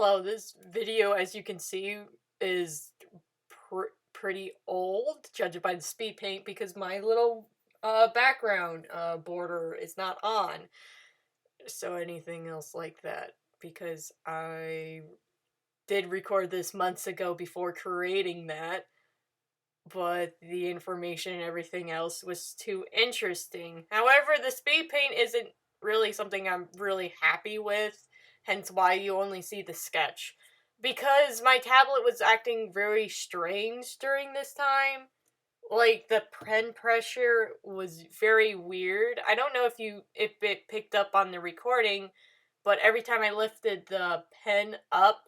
hello, this video, as you can see, is pretty old, judged by the speed paint, because my little background border is not on. So anything else like that, because I did record this months ago before creating that, but the information and everything else was too interesting. However, the speed paint isn't really something I'm really happy with, hence why you only see the sketch. Because my tablet was acting very strange during this time. Like, the pen pressure was very weird. I don't know if it picked up on the recording, but every time I lifted the pen up,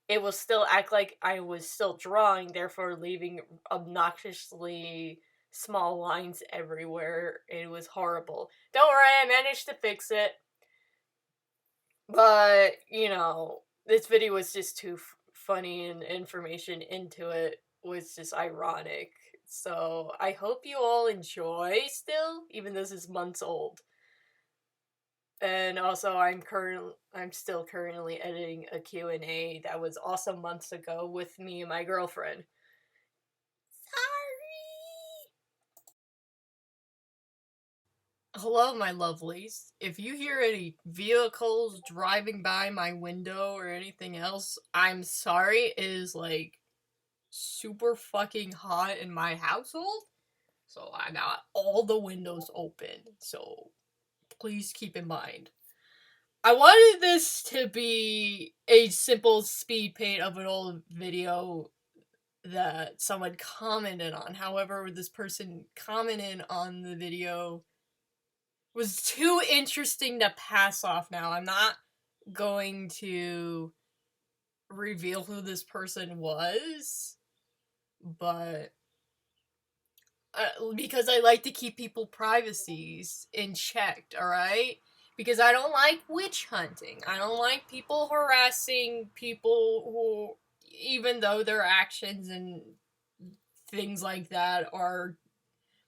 it will still act like I was still drawing, therefore leaving obnoxiously small lines everywhere. It was horrible. Don't worry, I managed to fix it. But, this video was just too funny, and information into it was just ironic. So, I hope you all enjoy still, even though this is months old. And also, I'm still currently editing a Q&A that was also months ago with me and my girlfriend. Sorry! Hello, my lovelies. If you hear any vehicles driving by my window or anything else, I'm sorry. It is, like, super fucking hot in my household. So I got all the windows open. So please keep in mind. I wanted this to be a simple speed paint of an old video that someone commented on. However, this person commented on the video was too interesting to pass off now. I'm not going to reveal who this person was, but because I like to keep people privacies in checked, alright? Because I don't like witch hunting. I don't like people harassing people who, even though their actions and things like that are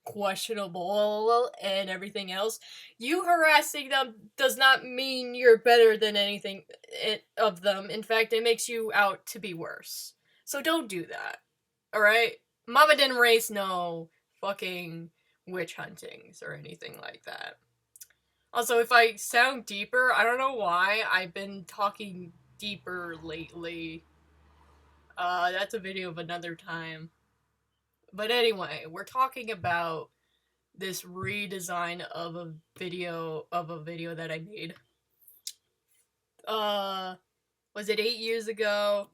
questionable and everything else, you harassing them does not mean you're better than anything of them. In fact, it makes you out to be worse. So don't do that, alright? Mama didn't raise no fucking witch huntings or anything like that. Also, if I sound deeper, I don't know why I've been talking deeper lately. That's a video of another time. But anyway, we're talking about this redesign of a video that I made. Was it 8 years ago?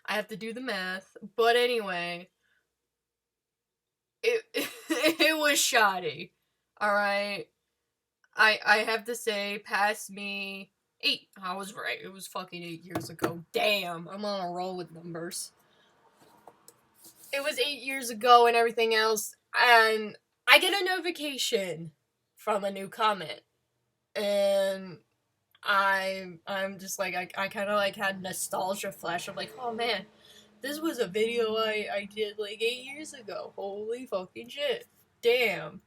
I have to do the math. But anyway, it was shoddy. Alright? I have to say, past me 8. I was right. It was fucking 8 years ago. Damn, I'm on a roll with numbers. It was 8 years ago and everything else, and I get a notification from a new comment, and I'm just like, I kind of like had nostalgia flash of like, oh man, this was a video I did like 8 years ago. Holy fucking shit. Damn.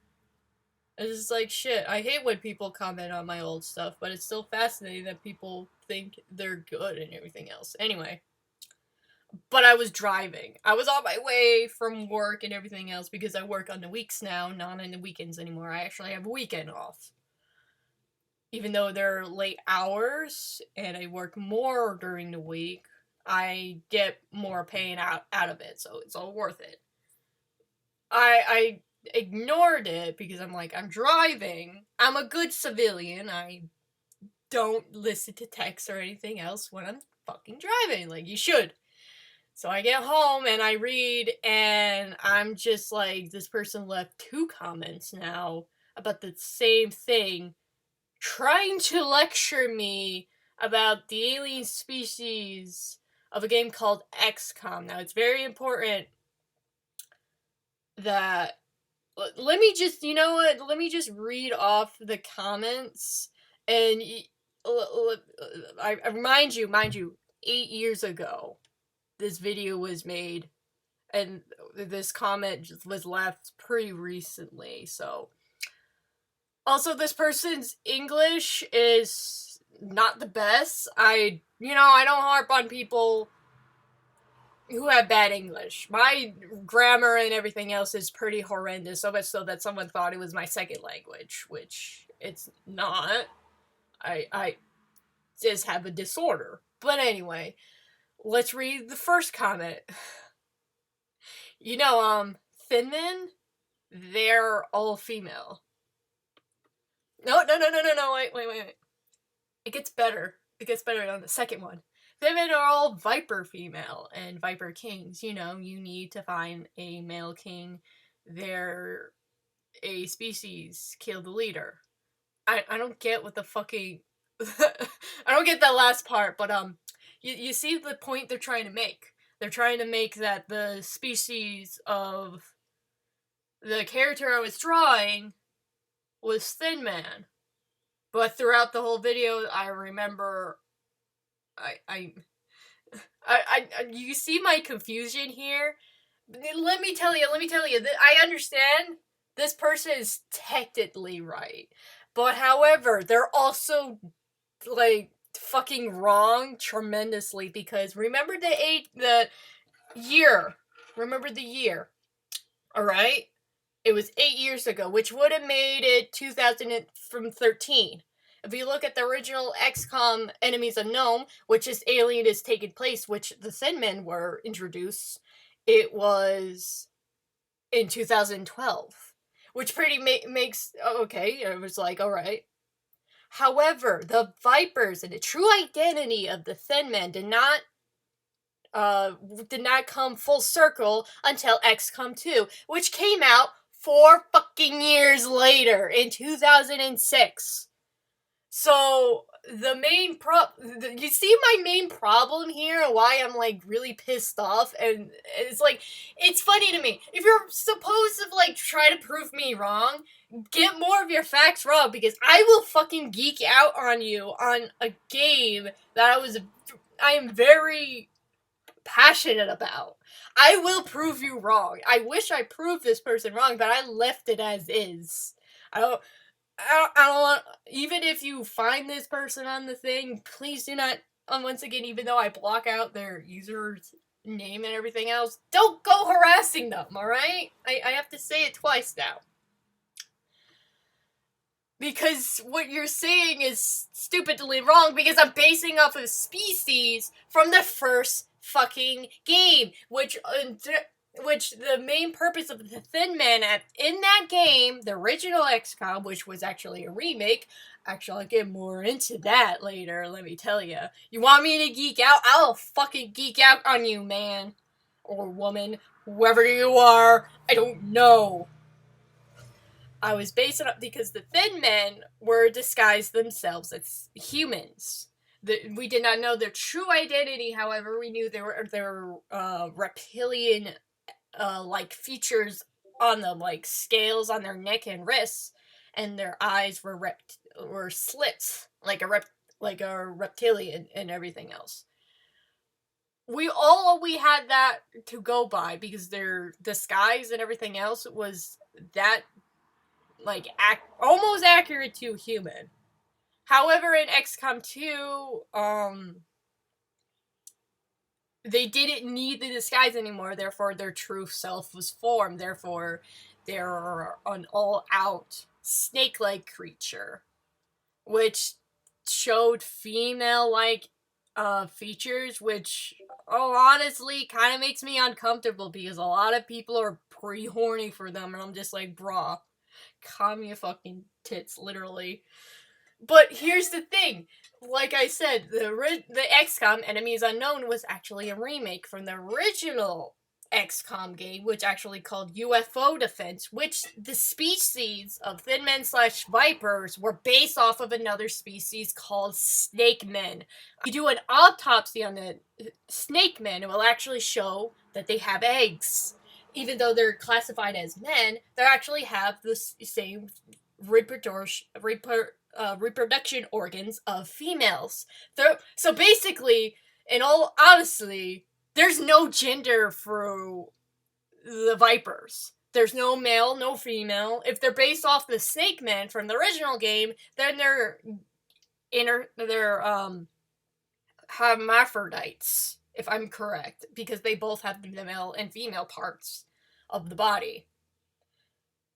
It's just like, shit, I hate when people comment on my old stuff, but it's still fascinating that people think they're good and everything else. Anyway. But I was driving. I was on my way from work and everything else because I work on the weeks now, not on the weekends anymore. I actually have a weekend off. Even though they're late hours and I work more during the week, I get more paying out of it, so it's all worth it. I ignored it because I'm like, I'm driving. I'm a good civilian. I don't listen to texts or anything else when I'm fucking driving, like you should. So I get home and I read, and I'm just like, this person left 2 comments now about the same thing, trying to lecture me about the alien species of a game called XCOM. Now, it's very important that... Let me just, you know what? Let me just read off the comments, and I mind you, 8 years ago, this video was made, and this comment just was left pretty recently, so. Also, this person's English is not the best. I I don't harp on people who have bad English. My grammar and everything else is pretty horrendous, so much so that someone thought it was my second language, which it's not. I just have a disorder. But anyway, let's read the first comment. Thin men, they're all female. No, wait. It gets better. It gets better on the second one. Thin men are all Viper female and Viper kings. You need to find a male king. They're a species. Kill the leader. I don't get what the fucking... I don't get that last part, but you see the point they're trying to make. They're trying to make that the species of the character I was drawing was Thin Man. But throughout the whole video, I remember, you see my confusion here? Let me tell you, I understand this person is technically right. But however, they're also, fucking wrong tremendously, because remember the year. Remember the year. Alright? It was 8 years ago, which would have made it 2013. If you look at the original XCOM Enemies Unknown, which is Alien is taking place, which the Thin Men were introduced, it was in 2012. Which pretty makes... Okay, it was like, alright. However, the Vipers and the true identity of the Thin Men did not come full circle until XCOM 2, which came out 4 fucking years later in 2006. So the main you see my main problem here, why I'm really pissed off, and it's funny to me. If you're supposed to try to prove me wrong, get more of your facts wrong, because I will fucking geek out on you on a game that I am very passionate about. I will prove you wrong. I wish I proved this person wrong, but I left it as is. I don't want, even if you find this person on the thing, please do not, once again, even though I block out their user's name and everything else, don't go harassing them, alright? I have to say it twice now. Because what you're saying is stupidly wrong, because I'm basing off of species from the first fucking game, which the main purpose of the Thin Man in that game, the original XCOM, which was actually a remake. Actually, I'll get more into that later, let me tell you. You want me to geek out? I'll fucking geek out on you, man. Or woman. Whoever you are. I don't know. I was basing it because the Thin Men were disguised themselves as humans. We did not know their true identity, however, we knew there were reptilian features on the scales on their neck and wrists, and their eyes were slits like a reptilian and everything else. We had that to go by, because their disguise and everything else was that almost accurate to human. However, in XCOM 2, they didn't need the disguise anymore, therefore their true self was formed, therefore they're an all-out snake-like creature, which showed female-like features, which, honestly, kind of makes me uncomfortable, because a lot of people are pretty horny for them, and I'm just like, brah, calm your fucking tits, literally. But here's the thing. Like I said, the XCOM Enemies Unknown was actually a remake from the original XCOM game, which actually called UFO Defense, which the species of Thin Men / Vipers were based off of another species called Snake Men. You do an autopsy on the Snake Men, it will actually show that they have eggs. Even though they're classified as men, they actually have the same reproduction organs of females. So basically, in all honesty, there's no gender for the Vipers. There's no male, no female. If they're based off the Snake Men from the original game, then they're hermaphrodites, if I'm correct, because they both have the male and female parts of the body.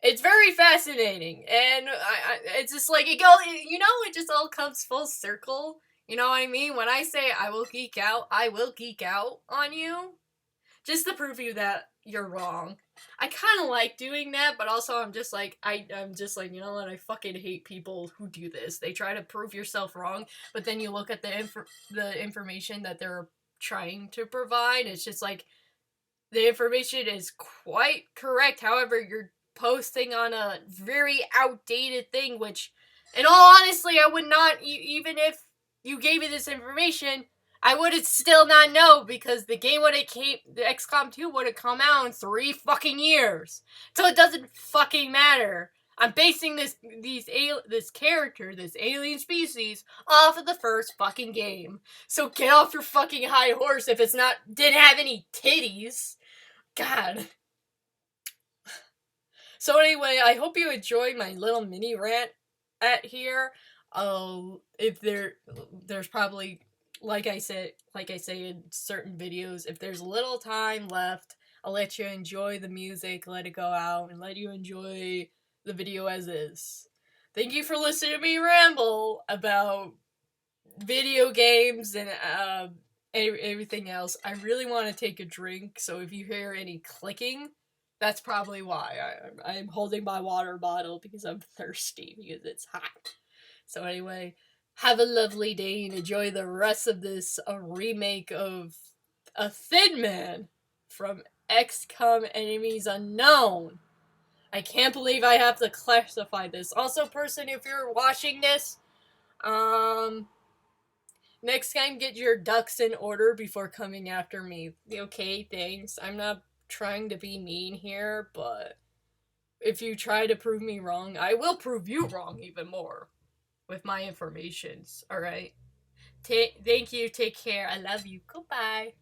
It's very fascinating, and it's just like it just all comes full circle. You know what I mean? When I say I will geek out on you, just to prove you that you're wrong. I kind of like doing that, but also I'm just like, you know what? I fucking hate people who do this. They try to prove yourself wrong, but then you look at the information that they're trying to provide. It's just like the information is quite correct. However, you're posting on a very outdated thing, which, in all honesty, I would not, even if you gave me this information, I would still not know, because the game the XCOM 2 would have come out in 3 fucking years. So it doesn't fucking matter. I'm basing this character, this alien species, off of the first fucking game. So get off your fucking high horse if didn't have any titties. God. So anyway, I hope you enjoyed my little mini rant at here. If there's probably, like I say in certain videos, if there's a little time left, I'll let you enjoy the music, let it go out, and let you enjoy the video as is. Thank you for listening to me ramble about video games and everything else. I really want to take a drink, so if you hear any clicking, that's probably why. I'm holding my water bottle because I'm thirsty, because it's hot. So anyway, have a lovely day and enjoy the rest of this remake of a Thin Man from XCOM Enemies Unknown. I can't believe I have to classify this. Also, person, if you're watching this, next time get your ducks in order before coming after me. Okay, thanks. I'm not trying to be mean here, but if you try to prove me wrong, I will prove you wrong even more with my informations, alright? Thank you, take care, I love you, goodbye.